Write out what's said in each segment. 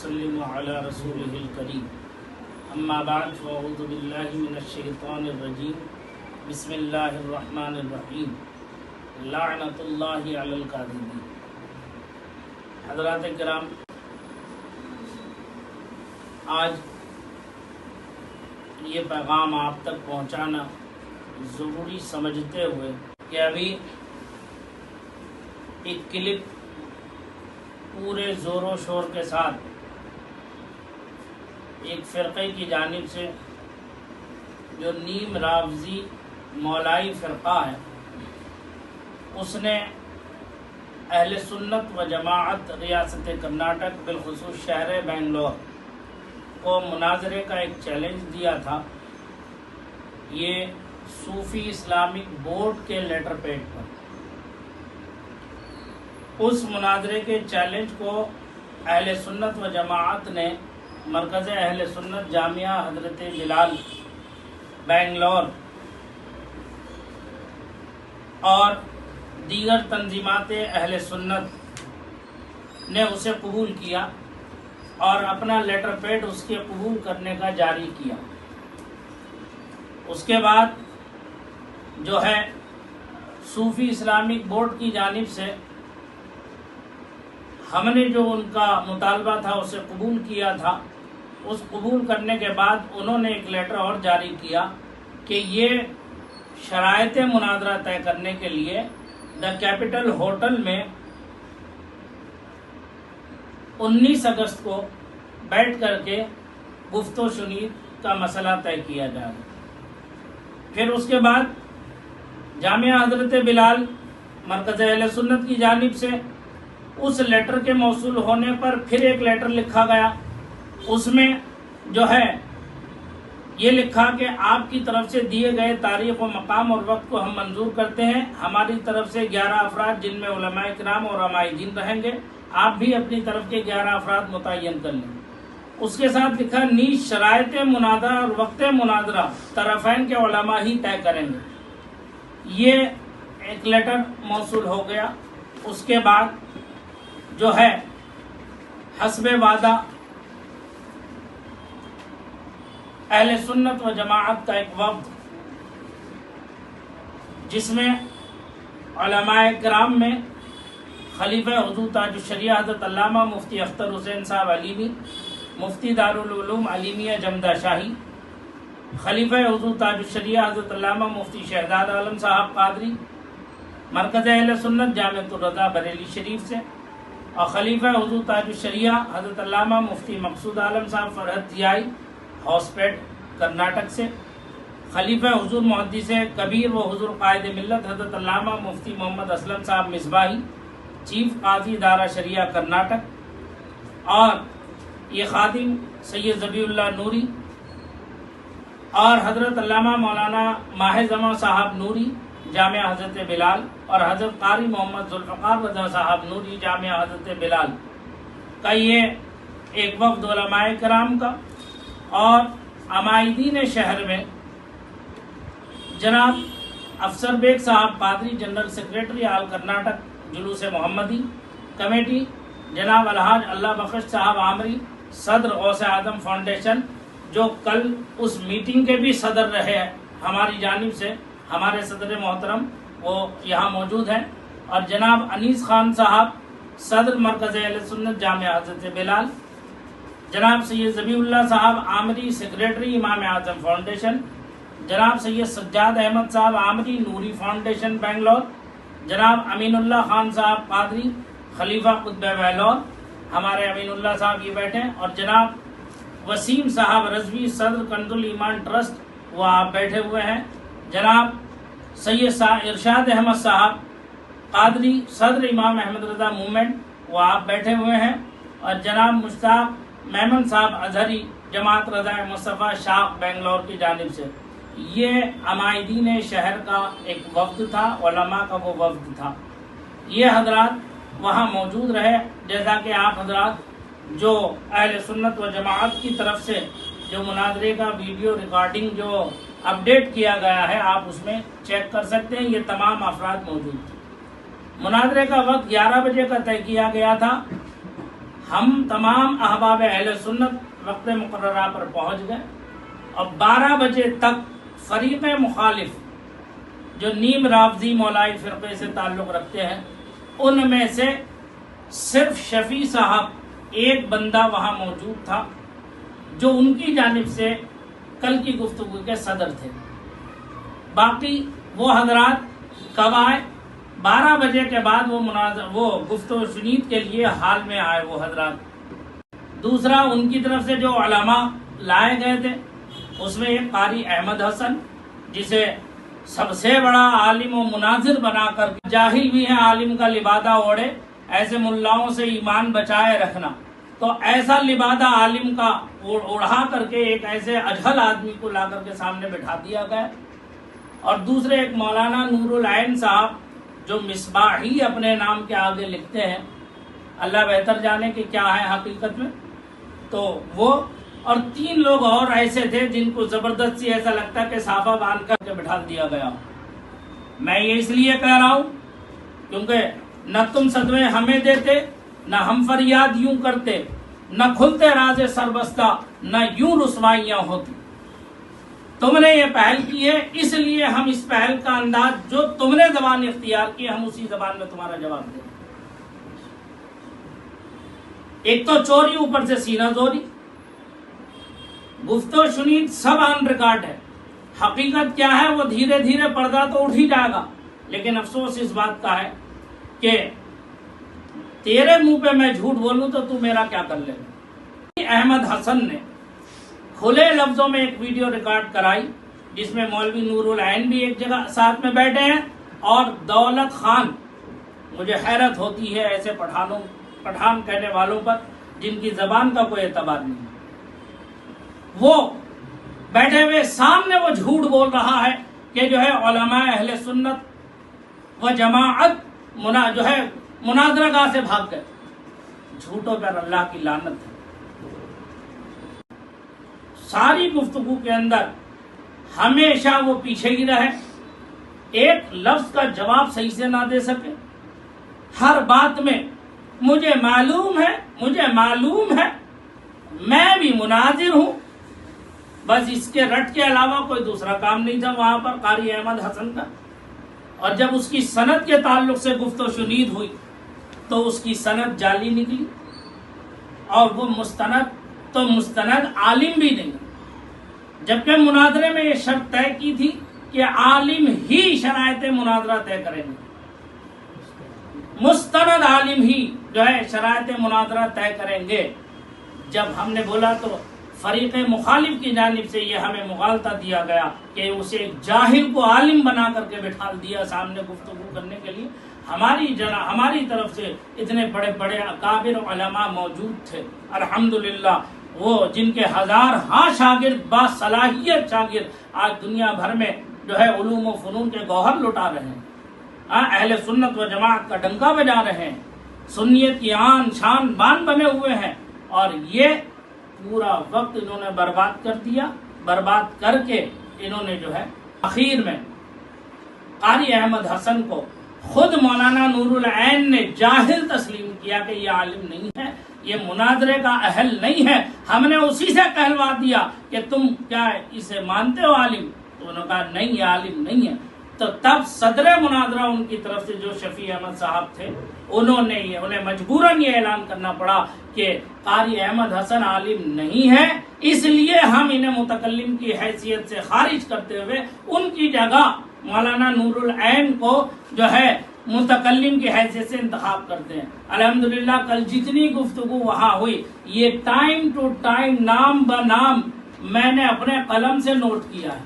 وسلم على رسوله الكريم اما بعد فاعوذ بالله من الشیطان الرجیم بسم اللہ الرحمن الرحیم لعنت اللہ علی الکاذبین۔ حضرات کرام، آج یہ پیغام آپ تک پہنچانا ضروری سمجھتے ہوئے کہ ابھی ایک کلپ پورے زور و شور کے ساتھ ایک فرقے کی جانب سے جو نیم رافضی مولائی فرقہ ہے، اس نے اہل سنت و جماعت ریاست کرناٹک بالخصوص شہر بنگلور کو مناظرے کا ایک چیلنج دیا تھا، یہ صوفی اسلامک بورڈ کے لیٹر پیڈ پر۔ اس مناظرے کے چیلنج کو اہل سنت و جماعت نے مرکز اہل سنت جامعہ حضرت بلال بنگلور اور دیگر تنظیمات اہل سنت نے اسے قبول کیا اور اپنا لیٹر پیڈ اس کے قبول کرنے کا جاری کیا۔ اس کے بعد جو ہے صوفی اسلامک بورڈ کی جانب سے ہم نے جو ان کا مطالبہ تھا اسے قبول کیا تھا۔ اس قبول کرنے کے بعد انہوں نے ایک لیٹر اور جاری کیا کہ یہ شرائط مناظرہ طے کرنے کے لیے دا کیپٹل ہوٹل میں 19 اگست کو بیٹھ کر کے گفت و شنید کا مسئلہ طے کیا جائے۔ پھر اس کے بعد جامعہ حضرت بلال مرکز اہل سنت کی جانب سے اس لیٹر کے موصول ہونے پر پھر ایک لیٹر لکھا گیا۔ اس میں جو ہے یہ لکھا کہ آپ کی طرف سے دیے گئے تاریخ و مقام اور وقت کو ہم منظور کرتے ہیں۔ ہماری طرف سے 11 افراد جن میں علماء کرام اور عمائدین رہیں گے، آپ بھی اپنی طرف کے 11 افراد متعین کر لیں۔ اس کے ساتھ لکھا نیز شرائط مناظرہ اور وقت مناظرہ طرفین کے علماء ہی طے کریں گے۔ یہ ایک لیٹر موصول ہو گیا۔ اس کے بعد جو ہے حسب وعدہ اہل سنت و جماعت کا ایک وفد، جس میں علماء کرام میں خلیفہ حضور تاج الشریعہ حضرت علامہ مفتی اختر حسین صاحب علیمی، مفتی دارالعلوم علیمیہ جمدہ شاہی، خلیفہ حضور تاج الشریعہ حضرت علامہ مفتی شہزاد عالم صاحب قادری مرکز اہل سنت جامعۃ الرضا بریلی شریف سے، اور خلیفہ حضور تاج الشریعہ حضرت علامہ مفتی مقصود عالم صاحب فرحت ضیائی ہاؤس پیٹ کرناٹک سے، خلیفہ حضور محدث کبیر و حضور قائد ملت حضرت علامہ مفتی محمد اسلم صاحب مصباحی چیف قاضی دارا شریعہ کرناٹک، اور یہ خادم سید ذبیح اللہ نوری اور حضرت علامہ مولانا ماہ زماں صاحب نوری جامعہ حضرت بلال، اور حضرت قاری محمد ذوالفقار رضا صاحب نوری جامعہ حضرت بلال کا یہ ایک وفد علماء کرام کا، اور عمائدین شہر میں جناب افسر بیگ صاحب قادری جنرل سیکریٹری آل کرناٹک جلوس محمدی کمیٹی، جناب الحاج اللہ بخش صاحب عامری صدر غوث اعظم فاؤنڈیشن، جو کل اس میٹنگ کے بھی صدر رہے ہماری جانب سے، ہمارے صدر محترم وہ یہاں موجود ہیں، اور جناب انیس خان صاحب صدر مرکز اہل سنت جامعہ حضرت بلال، جناب سید ذبیح اللہ صاحب عامری سیکریٹری امام اعظم فاؤنڈیشن، جناب سید سجاد احمد صاحب عامری نوری فاؤنڈیشن بنگلور، جناب امین اللہ خان صاحب قادری خلیفہ قطب بہلور، ہمارے امین اللہ صاحب یہ بیٹھے، اور جناب وسیم صاحب رضوی صدر کنز الایمان ٹرسٹ وہ آپ بیٹھے ہوئے ہیں، جناب سید ارشاد احمد صاحب قادری صدر امام احمد رضا موومنٹ وہ آپ بیٹھے ہوئے ہیں، اور جناب مشتاق میمن صاحب اظہری جماعت رضا مصطفیٰ شاخ بنگلور کی جانب سے۔ یہ عمائدین شہر کا ایک وفد تھا، علماء کا وہ وفد تھا۔ یہ حضرات وہاں موجود رہے، جیسا کہ آپ حضرات جو اہل سنت و جماعت کی طرف سے جو مناظرے کا ویڈیو ریکارڈنگ جو اپڈیٹ کیا گیا ہے آپ اس میں چیک کر سکتے ہیں، یہ تمام افراد موجود تھے۔ مناظرے کا وقت 11 بجے کا طے کیا گیا تھا۔ ہم تمام احباب اہل سنت وقت مقررہ پر پہنچ گئے اور 12 بجے تک فریق مخالف جو نیم رافضی مولائی فرقے سے تعلق رکھتے ہیں ان میں سے صرف شفیع صاحب ایک بندہ وہاں موجود تھا جو ان کی جانب سے کل کی گفتگو کے صدر تھے. باقی وہ حضرات کب آئے؟ 12 بجے کے بعد وہ گفتگو شنید کے لیے حال میں آئے وہ حضرات. دوسرا ان کی طرف سے جو علماء لائے گئے تھے اس میں ایک قاری احمد حسن جسے سب سے بڑا عالم و مناظر بنا کر جاہل بھی ہیں عالم کا لبادہ اوڑھے ایسے ملاؤں سے ایمان بچائے رکھنا، تو ایسا لبادہ عالم کا اڑھا کر کے ایک ایسے اجہل آدمی کو لا کر کے سامنے بٹھا دیا گیا. اور دوسرے ایک مولانا نور العین صاحب جو مصباحی اپنے نام کے آگے لکھتے ہیں، اللہ بہتر جانے کہ کیا ہے حقیقت میں، تو وہ اور 3 لوگ اور ایسے تھے جن کو زبردستی ایسا لگتا کہ صافہ باندھ کر کے بٹھا دیا گیا. میں یہ اس لیے کہہ رہا ہوں کیونکہ نہ تم صدمے ہمیں دیتے، نہ ہم فریاد یوں کرتے، نہ کھلتے راز سربستہ، نہ یوں رسوائیاں ہوتی. تم نے یہ پہل کی ہے، اس لیے ہم اس پہل کا انداز جو تم نے زبان اختیار کی ہم اسی زبان میں تمہارا جواب دیں. ایک تو چوری، اوپر سے سینہ زوری. گفتگو شنید سب آن ریکارڈ ہے. حقیقت کیا ہے وہ دھیرے دھیرے پردہ تو اٹھ ہی جائے گا، لیکن افسوس اس بات کا ہے کہ تیرے منہ پہ میں جھوٹ بولوں تو تو میرا کیا کر لے گا. احمد حسن نے کھلے لفظوں میں ایک ویڈیو ریکارڈ کرائی جس میں مولوی نور العین بھی ایک جگہ ساتھ میں بیٹھے ہیں اور دولت خان. مجھے حیرت ہوتی ہے ایسے پٹھان کہنے والوں پر جن کی زبان کا کوئی اعتبار نہیں. وہ بیٹھے ہوئے سامنے وہ جھوٹ بول رہا ہے کہ جو ہے علماء اہل سنت و جماعت جو ہے مناظرہ گاہ سے بھاگ گئے. جھوٹوں پر اللہ کی لعنت ہے. ساری گفتگو کے اندر ہمیشہ وہ پیچھے ہی رہے، ایک لفظ کا جواب صحیح سے نہ دے سکے. ہر بات میں مجھے معلوم ہے میں بھی مناظر ہوں، بس اس کے رٹ کے علاوہ کوئی دوسرا کام نہیں تھا وہاں پر قاری احمد حسن کا. اور جب اس کی سند کے تعلق سے گفت و شنید ہوئی تو اس کی سند جعلی نکلی اور وہ مستند عالم بھی نہیں، جبکہ مناظرے میں یہ شرط طے کی تھی کہ عالم ہی شرائط مناظرہ طے کریں گے. مستند عالم ہی جو ہے شرائط مناظرہ طے کریں گے. جب ہم نے بولا تو فریق مخالف کی جانب سے یہ ہمیں مغالطہ دیا گیا کہ اسے ایک جاہل کو عالم بنا کر کے بٹھا دیا سامنے گفتگو کرنے کے لیے. ہماری طرف سے اتنے بڑے بڑے اکابر علماء موجود تھے الحمدللہ، وہ جن کے ہزار شاگرد با صلاحیت شاگرد آج دنیا بھر میں جو ہے علوم و فنون کے گوہر لٹا رہے ہیں، اہل سنت و جماعت کا ڈنکا بجا رہے ہیں، سنیت کی آن شان بان بنے ہوئے ہیں. اور یہ پورا وقت انہوں نے برباد کر دیا. برباد کر کے انہوں نے جو ہے اخیر میں قاری احمد حسن کو خود مولانا نور العین نے جاہل تسلیم کیا کہ یہ عالم نہیں ہے، یہ مناظرے کا اہل نہیں ہے. ہم نے اسی سے کہلوا دیا کہ تم کیا اسے مانتے ہو عالم؟ تو انہوں نے کہا نہیں یہ عالم نہیں ہے. تو تب صدر مناظرہ ان کی طرف سے جو شفیع احمد صاحب تھے انہیں مجبوراً یہ اعلان کرنا پڑا کہ قاری احمد حسن عالم نہیں ہے، اس لیے ہم انہیں متکلم کی حیثیت سے خارج کرتے ہوئے ان کی جگہ مولانا نور العین کو جو ہے متکلم کی حیثیت سے انتخاب کرتے ہیں. الحمدللہ کل جتنی گفتگو وہاں ہوئی یہ ٹائم ٹو ٹائم نام بنام میں نے اپنے قلم سے نوٹ کیا ہے،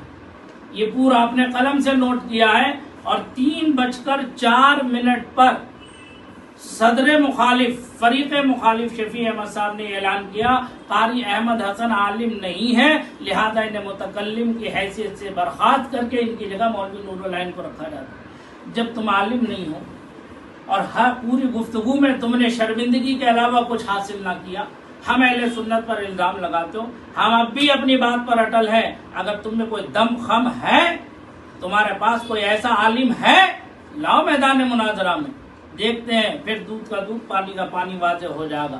یہ پورا اپنے قلم سے نوٹ کیا ہے. اور 3:04 پر صدر مخالف فریق مخالف شفیع احمد صاحب نے اعلان کیا قاری احمد حسن عالم نہیں ہے، لہذا انہیں متکلم کی حیثیت سے برخاست کر کے ان کی جگہ مولوی نور العین کو رکھا جاتا. جب تم عالم نہیں ہو اور ہر پوری گفتگو میں تم نے شرمندگی کے علاوہ کچھ حاصل نہ کیا، ہم اہل سنت پر الزام لگاتے ہو. ہم اب بھی اپنی بات پر اٹل ہیں. اگر تم میں کوئی دم خم ہے، تمہارے پاس کوئی ایسا عالم ہے، لاؤ میدان مناظرہ میں، دیکھتے ہیں، پھر دودھ کا دودھ پانی کا پانی واضح ہو جائے گا.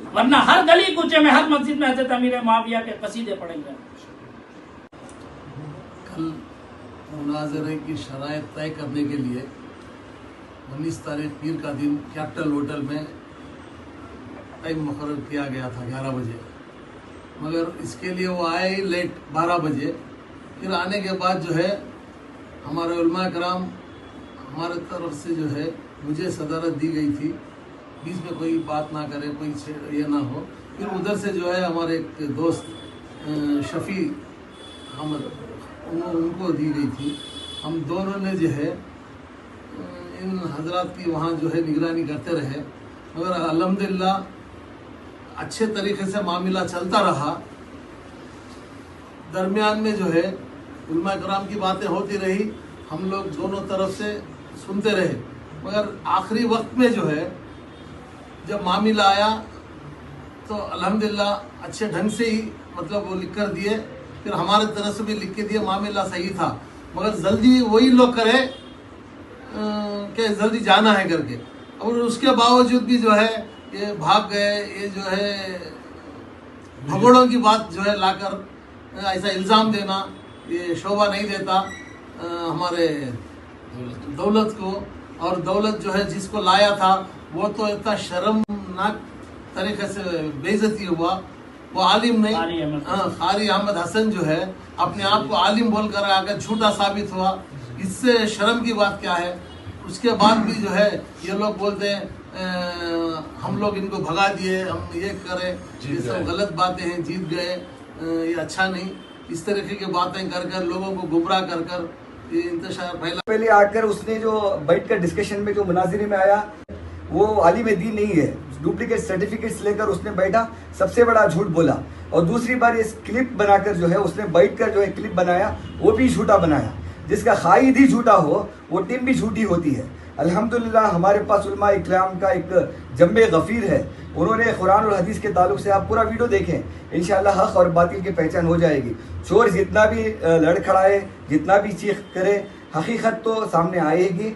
ورنہ ہر گلی کوچے میں ہر مسجد میں حضرت امیر معاویہ کے قصیدے پڑھیں گے. کل مناظرے کی شرائط طے کرنے کے لیے 19 تاریخ پیر کا دن کیپٹل ہوٹل میں ٹائم مقرر کیا گیا تھا 11 بجے، مگر اس کے لیے وہ آئے ہی لیٹ 12 بجے. پھر آنے کے بعد جو ہے ہمارے علماء کرام ہمارے طرف سے جو ہے مجھے صدارت دی گئی تھی، بیچ میں کوئی بات نہ کرے، کوئی یہ نہ ہو. پھر ادھر سے جو ہے ہمارے ایک دوست شفیع احمد ان کو دی گئی تھی. ہم دونوں نے جو ہے ان حضرات کی وہاں جو ہے نگرانی کرتے رہے، مگر الحمدللہ اچھے طریقے سے معاملہ چلتا رہا. درمیان میں جو ہے علماء کرام کی باتیں ہوتی رہی، ہم لوگ دونوں طرف سے سنتے رہے، مگر آخری وقت میں جو ہے جب معاملہ آیا تو الحمدللہ اچھے ڈھنگ سے ہی مطلب وہ لکھ کر دیے. پھر ہمارے طرف سے بھی لکھ کے دیے، معاملہ صحیح تھا، مگر جلدی وہی لوگ کرے کہ جلدی جانا ہے کر کے، اور اس کے باوجود بھی جو ہے یہ بھاگ گئے. یہ جو ہے بھگوڑوں کی بات جو ہے لا کر ایسا الزام دینا، یہ شعبہ نہیں دیتا ہمارے دولت کو. اور دولت جو ہے جس کو لایا تھا وہ تو اتنا شرمناک طریقے سے بے عزتی ہوا. وہ عالم نہیں، قاری احمد حسن جو ہے اپنے آپ کو عالم بول کر آگے جھوٹا ثابت ہوا. اس سے شرم کی بات کیا ہے؟ اس کے بعد بھی جو ہے یہ لوگ بولتے ہیں ہم لوگ ان کو بھگا دیے، ہم یہ کرے، یہ سب غلط باتیں ہیں، جیت گئے، یہ اچھا نہیں. اس طریقے کی باتیں کر کر لوگوں کو گمراہ کر کر یہ انتشار پھیلا. پہلے آ کر اس نے جو بیٹھ کر ڈسکشن میں جو مناظرے میں آیا وہ عالم دین نہیں ہے، ڈپلیکیٹ سرٹیفکیٹس لے کر اس نے بیٹھا، سب سے بڑا جھوٹ بولا. اور دوسری بار اس کلپ بنا کر جو ہے اس نے بیٹھ کر جو ہے کلپ بنایا وہ بھی جھوٹا بنایا. جس کا قائد ہی جھوٹا ہو وہ ٹیم بھی جھوٹی ہوتی ہے. الحمدللہ ہمارے پاس علماء اکرام کا ایک جنب غفیر ہے، انہوں نے قرآن اور حدیث کے تعلق سے آپ پورا ویڈیو دیکھیں، انشاءاللہ حق اور باطل کی پہچان ہو جائے گی. چور جتنا بھی لڑ کھڑائے، جتنا بھی چیخ کرے، حقیقت تو سامنے آئے گی.